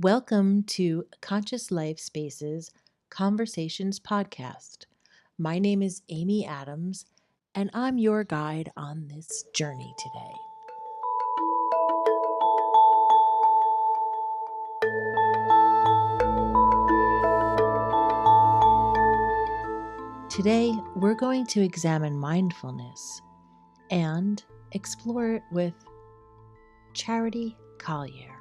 Welcome to Conscious Life Spaces Conversations Podcast. My name is Amy Adams, and I'm your guide on this journey today. Today, we're going to examine mindfulness and explore it with Charity Collier.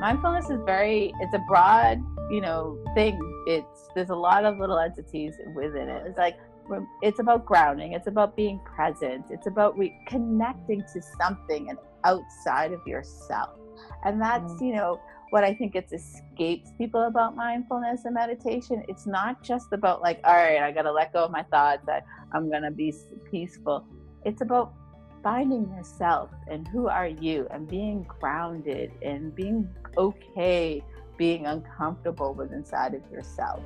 Mindfulness is it's a broad, thing. There's a lot of little entities within it. It's about grounding. It's about being present. It's about connecting to something outside of yourself. And that's, what I think escapes people about mindfulness and meditation. It's not just about all right, I got to let go of my thoughts. I'm going to be peaceful. It's about finding yourself and who are you and being grounded and being okay being uncomfortable with inside of yourself.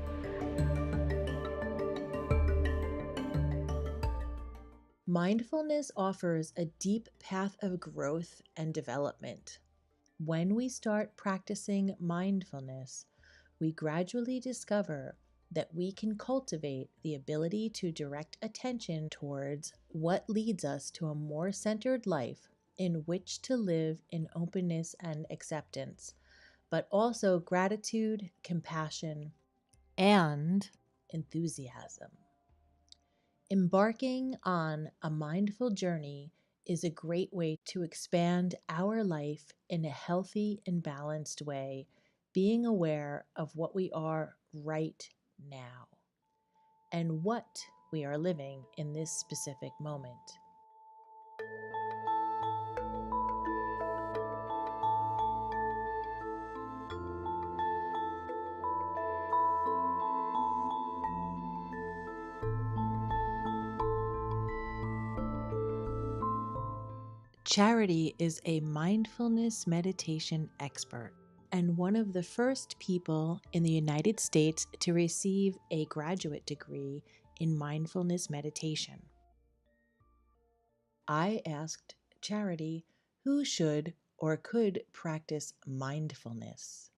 Mindfulness offers a deep path of growth and development. When we start practicing mindfulness, we gradually discover that we can cultivate the ability to direct attention towards what leads us to a more centered life in which to live in openness and acceptance, but also gratitude, compassion, and enthusiasm. Embarking on a mindful journey is a great way to expand our life in a healthy and balanced way, being aware of what we are right now and what we are living in this specific moment. Charity is a mindfulness meditation expert and one of the first people in the United States to receive a graduate degree in mindfulness meditation. I asked Charity who should or could practice mindfulness.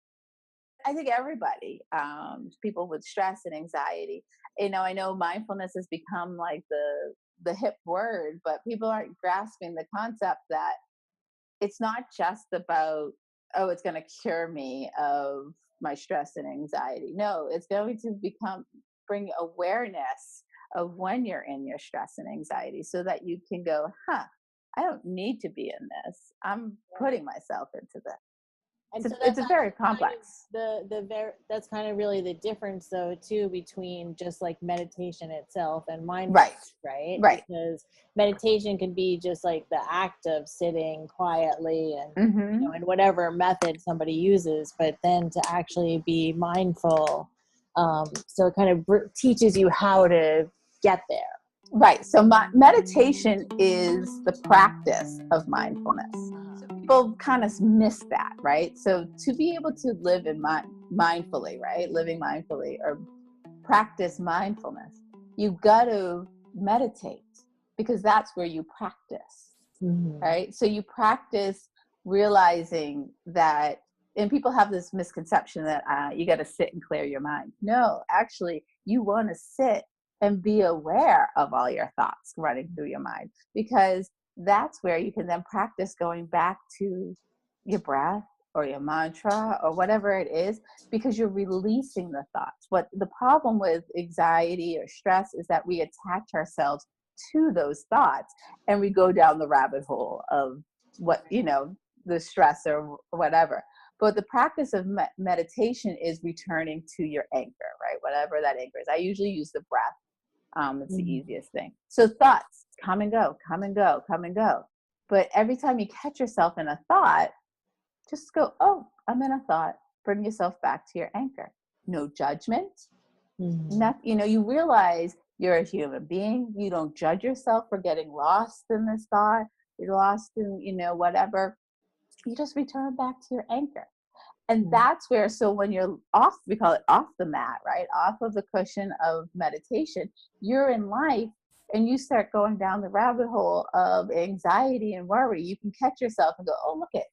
I think everybody, people with stress and anxiety, I know mindfulness has become like the hip word, but people aren't grasping the concept that it's not just about, oh, it's going to cure me of my stress and anxiety. No, it's going to bring awareness of when you're in your stress and anxiety so that you can go, I don't need to be in this. I'm putting myself into this. And It's very complex. That's kind of really the difference, though, too, between just like meditation itself and mindfulness, right? Because meditation can be just like the act of sitting quietly and in whatever method somebody uses, but then to actually be mindful, so it kind of teaches you how to get there. Right. So meditation is the practice of mindfulness. People kind of miss that, right? So to be able to live in mindfully, right? Living mindfully or practice mindfulness, you got to meditate because that's where you practice, right? So you practice realizing that, and people have this misconception that you got to sit and clear your mind. No, actually, you want to sit and be aware of all your thoughts running through your mind, because that's where you can then practice going back to your breath or your mantra or whatever it is, because you're releasing the thoughts. What the problem with anxiety or stress is that we attach ourselves to those thoughts and we go down the rabbit hole of what, the stress or whatever. But the practice of meditation is returning to your anchor, right? Whatever that anchor is. I usually use the breath. It's the easiest thing. So thoughts come and go, come and go, come and go. But every time you catch yourself in a thought, just go, oh, I'm in a thought. Bring yourself back to your anchor. No judgment. You realize you're a human being. You don't judge yourself for getting lost in this thought. You're lost in, whatever. You just return back to your anchor. And that's where, so when you're off, we call it off the mat, right? Off of the cushion of meditation, you're in life and you start going down the rabbit hole of anxiety and worry, you can catch yourself and go, oh, look it,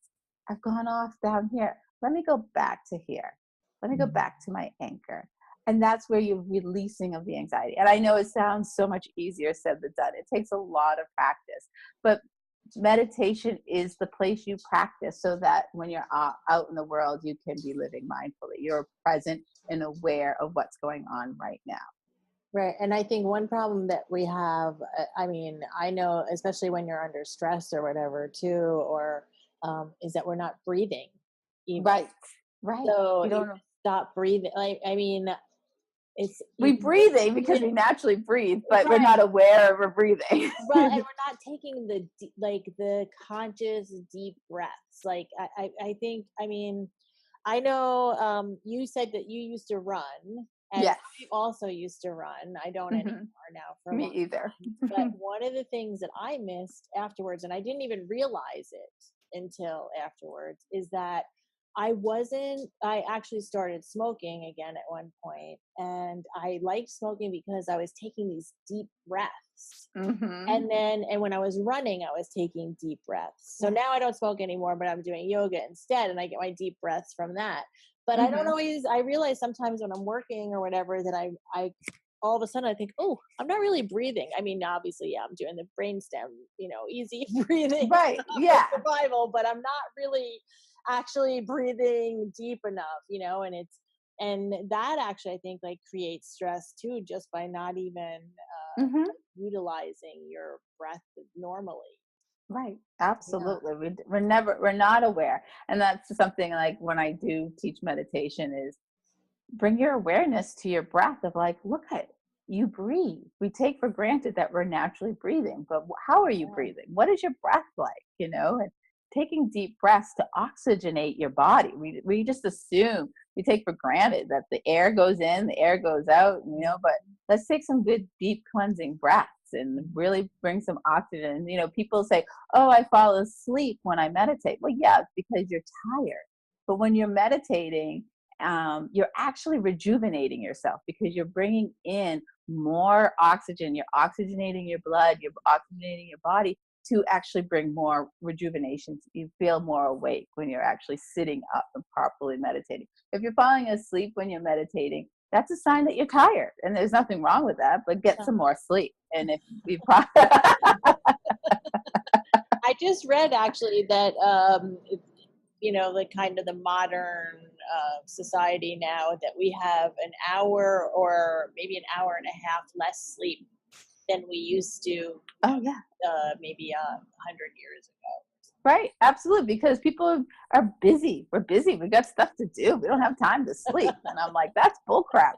I've gone off down here. Let me go back to here. Let me go back to my anchor. And that's where you're releasing of the anxiety. And I know it sounds so much easier said than done. It takes a lot of practice, but meditation is the place you practice so that when you're out in the world, you can be living mindfully. You're present and aware of what's going on right now. Right. And I think one problem that we have, I mean, I know, especially when you're under stress or whatever too, or is that we're not breathing. Even. Right. So you don't stop breathing. Like, I mean, we're breathing because we naturally breathe, but we're not aware we're breathing. Well, and we're not taking the conscious deep breaths. Like I think, I mean, I know you said that you used to run, and yes. I also used to run. I don't anymore now. For me either. But one of the things that I missed afterwards, and I didn't even realize it until afterwards, is that I actually started smoking again at one point, and I liked smoking because I was taking these deep breaths. And when I was running, I was taking deep breaths. So now I don't smoke anymore, but I'm doing yoga instead, and I get my deep breaths from that. But I don't always, I realize sometimes when I'm working or whatever that I all of a sudden I think, oh, I'm not really breathing. I mean, obviously, yeah, I'm doing the brainstem, easy breathing. Right. Yeah. Survival, but I'm not really actually breathing deep enough, and that actually I think like creates stress too, just by not even utilizing your breath normally. Right. Absolutely. Yeah. We're not aware. And that's something like when I do teach meditation is bring your awareness to your breath of like, look at you breathe. We take for granted that we're naturally breathing, but how are you breathing? What is your breath like? And taking deep breaths to oxygenate your body. We just assume, we take for granted that the air goes in, the air goes out, but let's take some good deep cleansing breaths and really bring some oxygen. People say, oh, I fall asleep when I meditate. Well, yeah, it's because you're tired. But when you're meditating, you're actually rejuvenating yourself because you're bringing in more oxygen. You're oxygenating your blood, you're oxygenating your body to actually bring more rejuvenation. You feel more awake when you're actually sitting up and properly meditating. If you're falling asleep when you're meditating, that's a sign that you're tired, and there's nothing wrong with that, but get some more sleep. And if you I just read actually that the kind of the modern society now that we have an hour or maybe an hour and a half less sleep than we used to. Maybe 100 years ago. Right, absolutely, because people are busy. We're busy. We got stuff to do. We don't have time to sleep. And I'm like, that's bullcrap.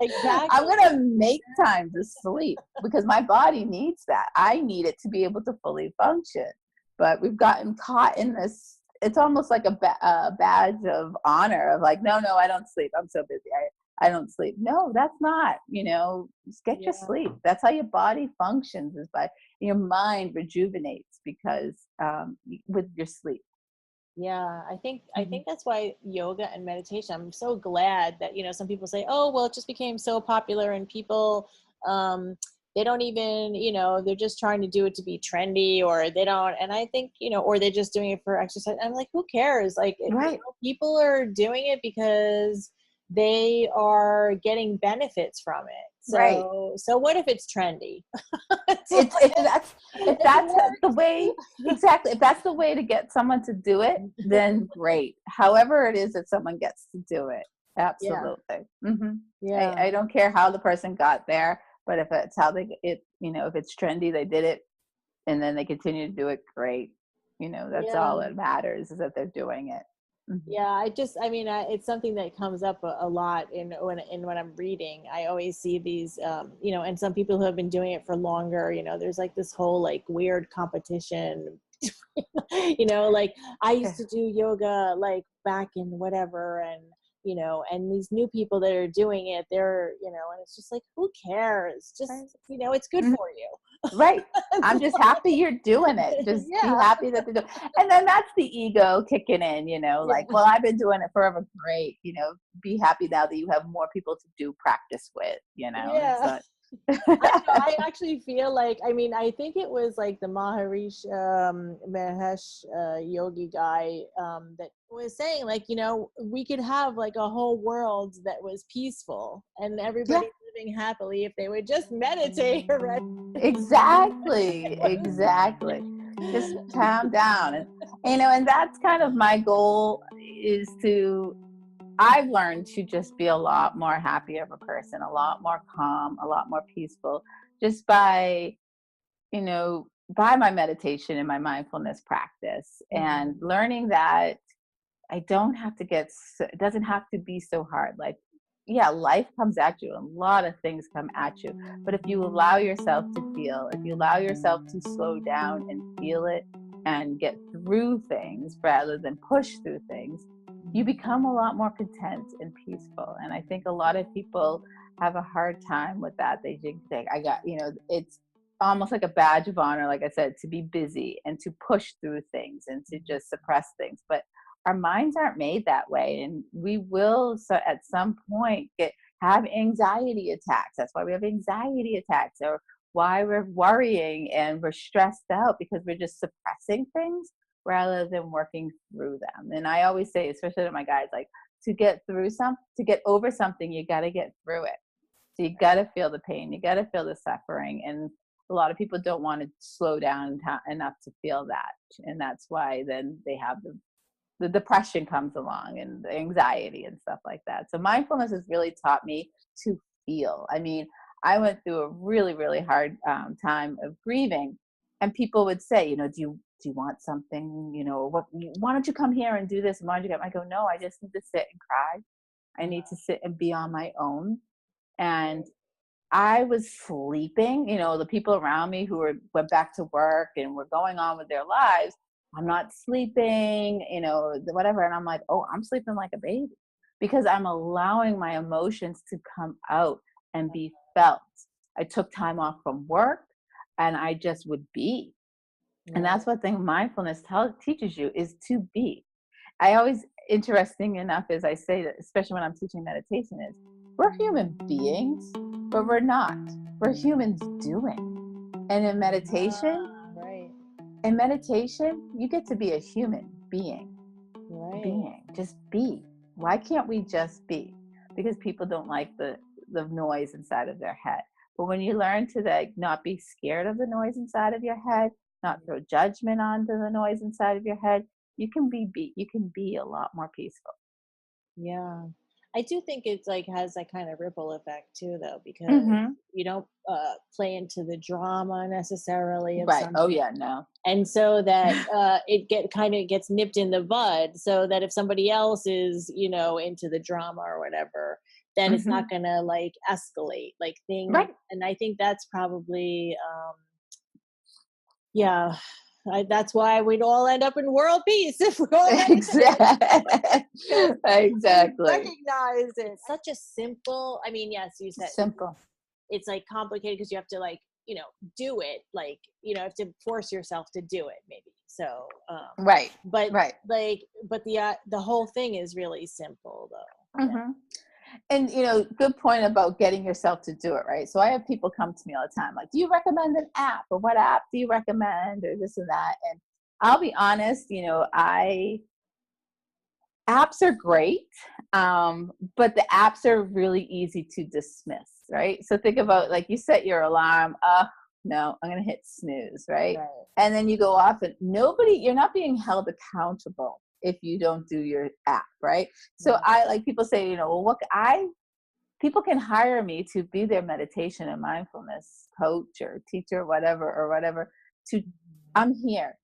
Exactly. I'm gonna make time to sleep because my body needs that. I need it to be able to fully function. But we've gotten caught in this. It's almost like a badge of honor of like, no, I don't sleep. I'm so busy. I don't sleep. No, that's not, just get your sleep. That's how your body functions, is by your mind rejuvenates because with your sleep. Yeah, I think that's why yoga and meditation, I'm so glad that, some people say, oh, well, it just became so popular and people, they don't even, they're just trying to do it to be trendy, or they don't. And I think, or they're just doing it for exercise. I'm like, who cares? Like, people are doing it because they are getting benefits from it. So what if it's trendy? If that's the way, exactly. If that's the way to get someone to do it, then great. However it is that someone gets to do it. Absolutely. Yeah. I don't care how the person got there, but if it's how if it's trendy, they did it and then they continue to do it, great. That's all that matters, is that they're doing it. Yeah, it's something that comes up a lot when I'm reading. I always see these, and some people who have been doing it for longer, there's like this whole like weird competition, like I used to do yoga like back in whatever, and and these new people that are doing it, they're, and it's just like, who cares? Just, it's good for you. Right. I'm just happy you're doing it. Just be happy that they're doing it. And then that's the ego kicking in, like, well, I've been doing it forever. Great. Be happy now that you have more people to do practice with, Yeah. I actually feel like, I mean, I think it was like the Maharish, Mahesh, Yogi guy, that was saying, like, you know, we could have like a whole world that was peaceful and everybody living happily if they would just meditate. Right? Exactly. Just calm down. And, you know, and that's kind of my goal, is to, I've learned to just be a lot more happy of a person, a lot more calm, a lot more peaceful, just by, you know, by my meditation and my mindfulness practice, and learning that I don't have to get, it doesn't have to be so hard. Like, yeah, life comes at you, a lot of things come at you. But if you allow yourself to feel, if you allow yourself to slow down and feel it and get through things rather than push through things, you become a lot more content and peaceful. And I think a lot of people have a hard time with that. They think, I got, you know, it's almost like a badge of honor, like I said, to be busy and to push through things and to just suppress things. But our minds aren't made that way, and we will, so at some point, have anxiety attacks. That's why we have anxiety attacks, or why we're worrying and we're stressed out, because we're just suppressing things rather than working through them. And I always say, especially to my guys, like, to get over something, you got to get through it. So you got to feel the pain, you got to feel the suffering, and a lot of people don't want to slow down enough to feel that, and that's why then they have the depression comes along and the anxiety and stuff like that. So mindfulness has really taught me to feel. I mean, I went through a really, really hard time of grieving, and people would say, you know, do you want something? You know, why don't you come here and do this? And why don't you get? I go, no, I just need to sit and cry. I need to sit and be on my own. And I was sleeping. You know, the people around me who went back to work and were going on with their lives, I'm not sleeping, you know, whatever. And I'm like, oh, I'm sleeping like a baby, because I'm allowing my emotions to come out and be felt. I took time off from work and I just would be. And that's what mindfulness teaches you, is to be. I always, interesting enough, as I say that, especially when I'm teaching meditation, is we're human beings, but we're not. We're humans doing. And in meditation, you get to be a human being. Just be. Why can't we just be? Because people don't like the noise inside of their head. But when you learn to, like, not be scared of the noise inside of your head, not throw judgment onto the noise inside of your head, you can be a lot more peaceful. Yeah. I do think it's like has that kind of ripple effect too, though, because you don't play into the drama necessarily of something. Oh yeah, no. And so that it gets nipped in the bud, so that if somebody else is, you know, into the drama or whatever, then it's not gonna like escalate like things. Right. And I think that's probably that's why we'd all end up in world peace if we all exactly recognize it. Such a simple, I mean, yes, you said simple. It's like complicated because you have to, like, you know, do it, like, you know, have to force yourself to do it, maybe. So but the whole thing is really simple, though. And, you know, good point about getting yourself to do it, right? So I have people come to me all the time, like, do you recommend an app, or what app do you recommend, or this and that? And I'll be honest, you know, apps are great, but the apps are really easy to dismiss, right? So think about, like, you set your alarm, no, I'm going to hit snooze, right? And then you go off, and you're not being held accountable if you don't do your app, right? So I, like, people say, you know, well, people can hire me to be their meditation and mindfulness coach or teacher, whatever, I'm here.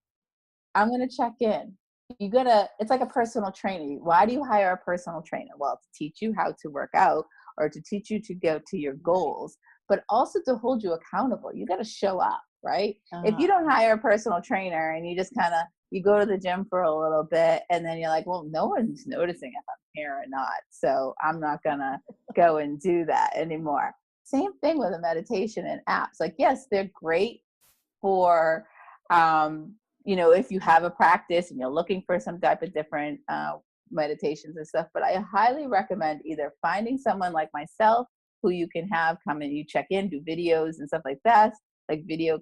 I'm going to check in. It's like a personal trainer. Why do you hire a personal trainer? Well, to teach you how to work out, or to teach you to go to your goals, but also to hold you accountable. You got to show up, right? If you don't hire a personal trainer and you just you go to the gym for a little bit and then you're like, well, no one's noticing if I'm here or not, so I'm not gonna go and do that anymore. Same thing with a meditation and apps. Like, yes, they're great for you know, if you have a practice and you're looking for some type of different meditations and stuff, but I highly recommend either finding someone like myself who you can have come and you check in, do videos and stuff like that, like video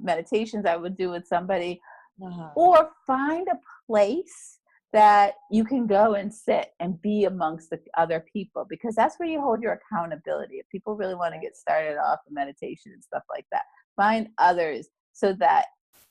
meditations I would do with somebody, or find a place that you can go and sit and be amongst the other people, because that's where you hold your accountability. If people really want to get started off in meditation and stuff like that, find others, so that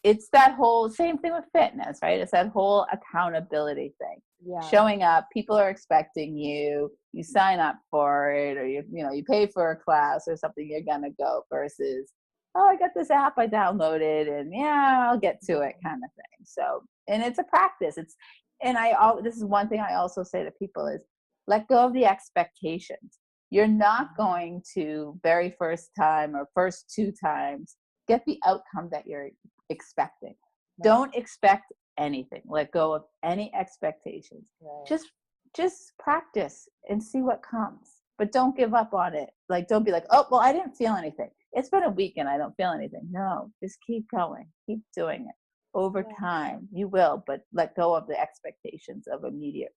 it's that whole same thing with fitness, right? It's that whole accountability thing. Yeah. Showing up, people are expecting you, you sign up for it, or you pay for a class or something, you're gonna go, versus, oh, I got this app I downloaded and yeah, I'll get to it kind of thing. So, and it's a practice. This is one thing I also say to people is, let go of the expectations. You're not going to very first time or first 2 times get the outcome that you're expecting. Right. Don't expect anything. Let go of any expectations. Right. Just practice and see what comes. But don't give up on it. Like, don't be like, oh, well, I didn't feel anything. It's been a week and I don't feel anything. No, just keep going. Keep doing it. Over time, you will, but let go of the expectations of immediate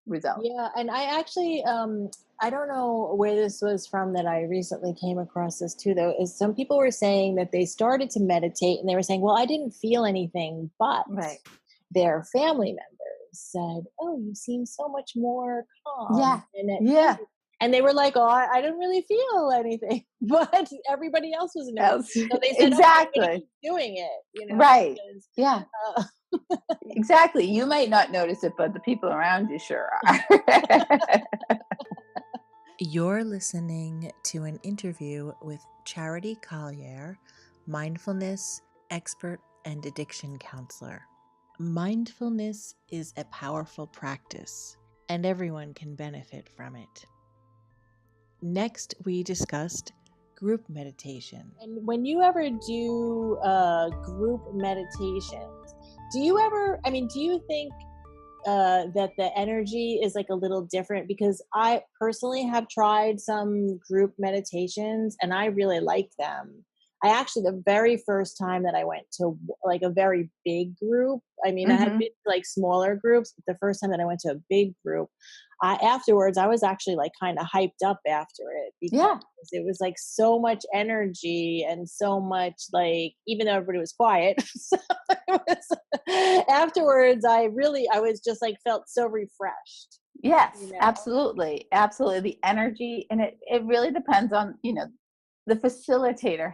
results. Yeah, and I actually, I don't know where this was from that I recently came across this too, though, is some people were saying that they started to meditate and they were saying, well, I didn't feel anything, but their family members said, oh, you seem so much more calm. Yeah. And they were like, oh, I didn't really feel anything, but everybody else was noticing. So they said, exactly. Doing it, Right. Because, exactly. You might not notice it, but the people around you sure are. You're listening to an interview with Charity Collier, mindfulness expert and addiction counselor. Mindfulness is a powerful practice, and everyone can benefit from it. Next, we discussed group meditation. And when you ever do group meditations, do you think that the energy is like a little different? Because I personally have tried some group meditations and I really like them. The very first time that I went to like a very big group, I had been to like smaller groups, but the first time that I went to a big group, afterwards I was actually like kind of hyped up after it, because it was like so much energy and so much, like, even though everybody was quiet, so afterwards I was just like felt so refreshed. Yes, absolutely. The energy, and it really depends on, the facilitator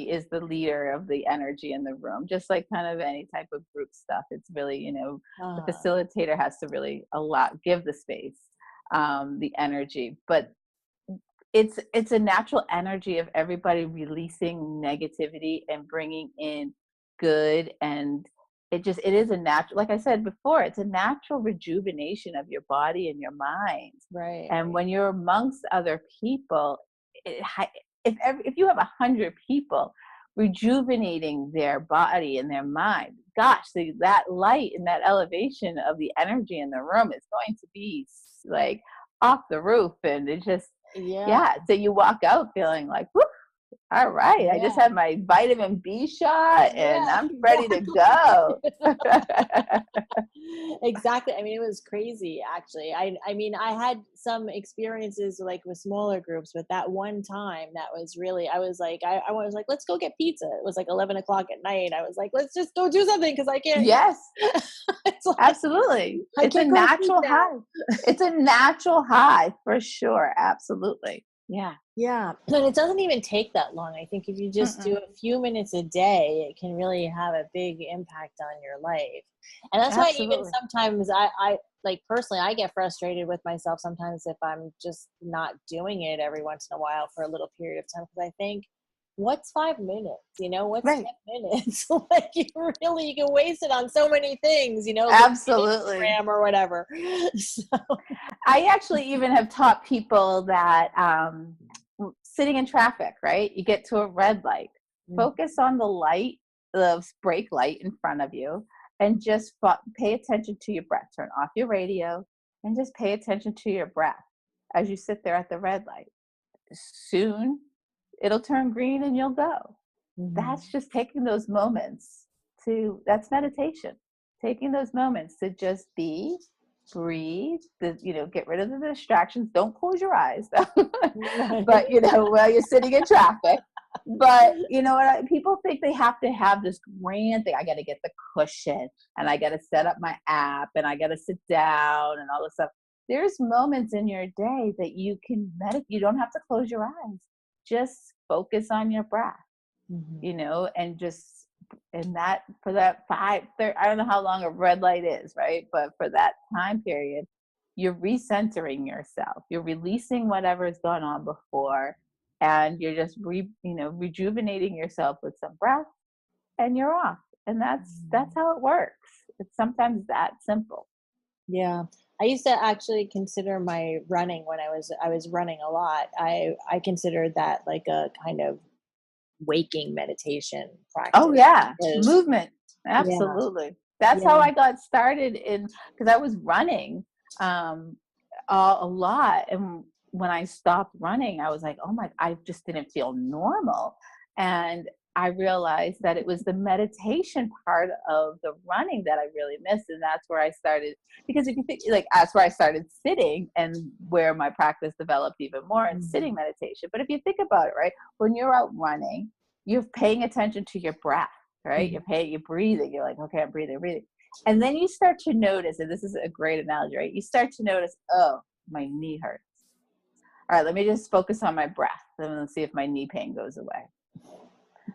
is the leader of the energy in the room, just like kind of any type of group stuff. It's really, the facilitator has to really give the space, the energy, but it's a natural energy of everybody releasing negativity and bringing in good. And it is a natural, like I said before, it's a natural rejuvenation of your body and your mind. Right. And when you're amongst other people, if you have 100 people rejuvenating their body and their mind, gosh, that light and that elevation of the energy in the room is going to be like off the roof. And it just, so you walk out feeling like, whoo, all right, I just had my vitamin B shot and I'm ready to go. Exactly. It was crazy, actually. I had some experiences like with smaller groups, but that one time that was really, I was like, let's go get pizza. It was like 11 o'clock at night. I was like, let's just go do something, because I can't. Yes, like, absolutely. It's a natural high. It's a natural high for sure. Absolutely. Yeah. Yeah. And it doesn't even take that long. I think if you just do a few minutes a day, it can really have a big impact on your life. And that's why even sometimes I like personally, I get frustrated with myself sometimes if I'm just not doing it every once in a while for a little period of time. Because I think, what's 5 minutes? What's 10 minutes? Like, you can waste it on so many things, Absolutely. Instagram or whatever. So. I actually even have taught people that sitting in traffic, right? You get to a red light, focus on the light, the brake light in front of you, and just pay attention to your breath. Turn off your radio and just pay attention to your breath as you sit there at the red light. Soon it'll turn green and you'll go. That's just taking those moments that's meditation. Taking those moments to just be breathe, get rid of the distractions. Don't close your eyes, but while you're sitting in traffic. But people think they have to have this grand thing. I got to get the cushion, and I got to set up my app, and I got to sit down, and all this stuff. There's moments in your day that you can meditate. You don't have to close your eyes. Just focus on your breath, and just, and that for that 5-30, I don't know how long a red light is, right? But for that time period, you're recentering yourself. You're releasing whatever's gone on before, and you're just rejuvenating yourself with some breath, and you're off. And that's how it works. It's sometimes that simple. Yeah. I used to actually consider my running when I was running a lot. I considered that like a kind of waking meditation practice. Oh yeah, movement. Absolutely. Yeah. That's how I got started because I was running a lot, and when I stopped running, I was like, oh my, I just didn't feel normal. And I realized that it was the meditation part of the running that I really missed. And that's where I started, because if you think, that's where I started sitting, and where my practice developed even more in sitting meditation. But if you think about it, right, when you're out running, you're paying attention to your breath, right? You're breathing. You're like, okay, I'm breathing. And then you start to notice, and this is a great analogy, right? You start to notice, oh, my knee hurts. All right, let me just focus on my breath, and let's see if my knee pain goes away.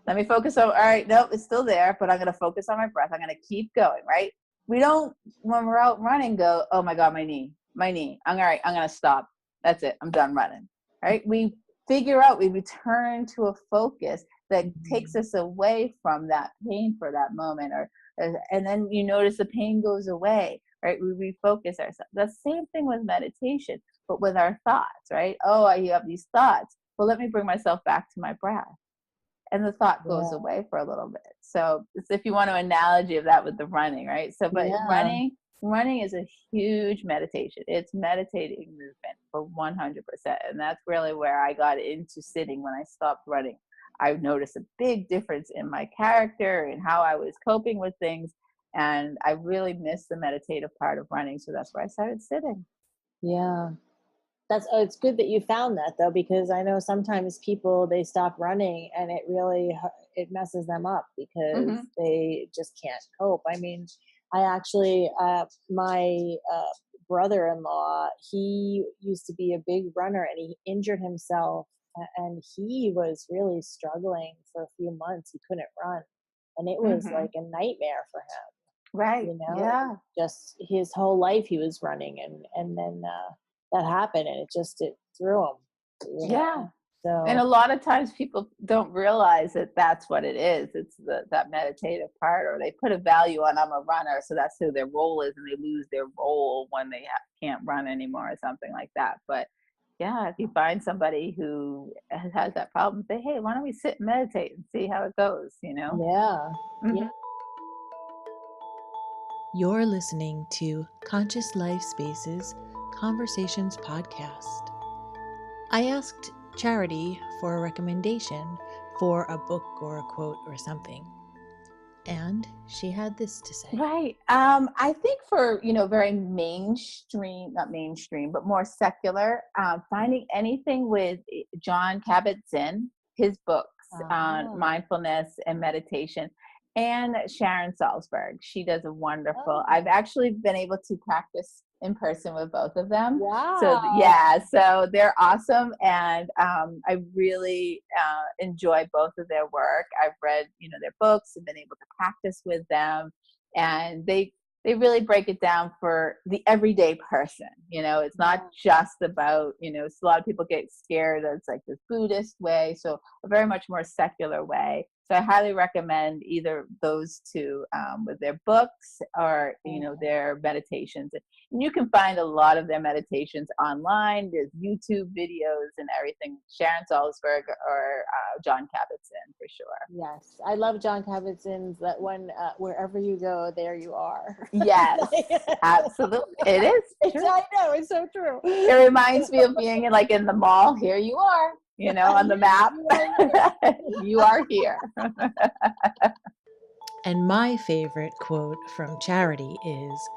Let me focus on, all right, nope, it's still there, but I'm going to focus on my breath. I'm going to keep going, right? We don't, when we're out running, go, oh my God, my knee. All right, I'm going to stop. That's it. I'm done running, right? We figure out, we return to a focus that takes us away from that pain for that moment, and then you notice the pain goes away, right? We refocus ourselves. The same thing with meditation, but with our thoughts, right? Oh, I have these thoughts. Well, let me bring myself back to my breath. And the thought goes away for a little bit. So if you want an analogy of that with the running, right? So, but running is a huge meditation. It's meditating movement for 100%. And that's really where I got into sitting when I stopped running. I noticed a big difference in my character and how I was coping with things. And I really missed the meditative part of running. So that's where I started sitting. Yeah. It's good that you found that, though, because I know sometimes people, they stop running and it messes them up because they just can't cope. I mean, I actually, my brother-in-law, he used to be a big runner, and he injured himself, and he was really struggling for a few months. He couldn't run, and it was like a nightmare for him. Right. Yeah. Just his whole life he was running, and then that happened, and it threw him. Yeah. So, and a lot of times people don't realize that that's what it is. It's that meditative part, or they put a value on, I'm a runner, so that's who their role is, and they lose their role when they can't run anymore or something like that. But yeah, if you find somebody who has that problem, say, hey, why don't we sit and meditate and see how it goes, Yeah. Yeah. You're listening to Conscious Life Spaces Conversations Podcast. I asked Charity for a recommendation for a book or a quote or something, and she had this to say. Right. I think for, very mainstream, not mainstream, but more secular, finding anything with Jon Kabat-Zinn, his books on mindfulness and meditation, and Sharon Salzberg. She does a wonderful, I've actually been able to practice in person with both of them. Wow. So they're awesome. And I really enjoy both of their work. I've read, their books and been able to practice with them. And they really break it down for the everyday person. It's not just about, a lot of people get scared that it's like this Buddhist way. So a very much more secular way. So I highly recommend either those two with their books or, their meditations. And you can find a lot of their meditations online. There's YouTube videos and everything. Sharon Salzberg or Jon Kabat-Zinn for sure. Yes. I love Jon Kabat-Zinn's that one, wherever you go, there you are. Yes, absolutely. It is. I know. It's so true. It reminds me of being in the mall. Here you are. On the map, you are here. And my favorite quote from Charity is,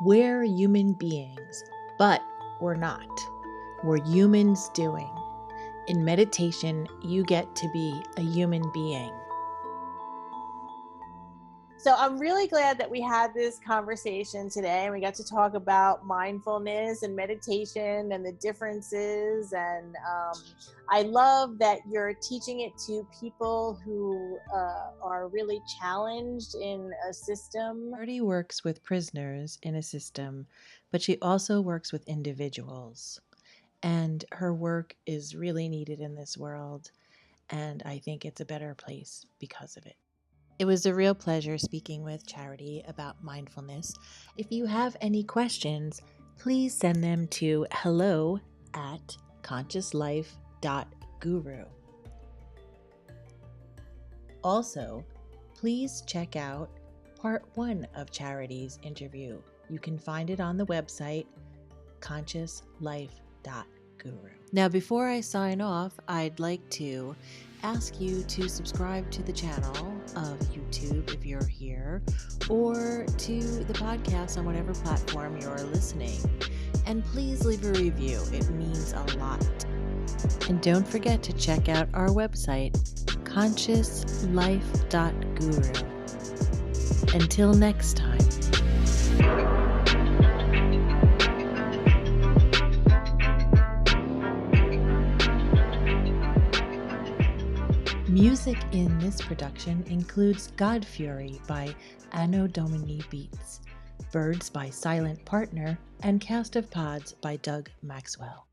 We're human beings, but we're not. We're humans doing. In meditation, you get to be a human being. So I'm really glad that we had this conversation today and we got to talk about mindfulness and meditation and the differences. And I love that you're teaching it to people who are really challenged in a system. Marty works with prisoners in a system, but she also works with individuals. And her work is really needed in this world. And I think it's a better place because of it. It was a real pleasure speaking with Charity about mindfulness. If you have any questions, please send them to hello@consciouslife.guru. Also, please check out part 1 of Charity's interview. You can find it on the website consciouslife.guru. Now, before I sign off, I'd like to ask you to subscribe to the channel of YouTube if you're here, or to the podcast on whatever platform you're listening. And please leave a review. It means a lot. And don't forget to check out our website, consciouslife.guru. Until next time. Music in this production includes God Fury by Anno Dominii Beats, Birds by Silent Partner, and Cast of Pods by Doug Maxwell.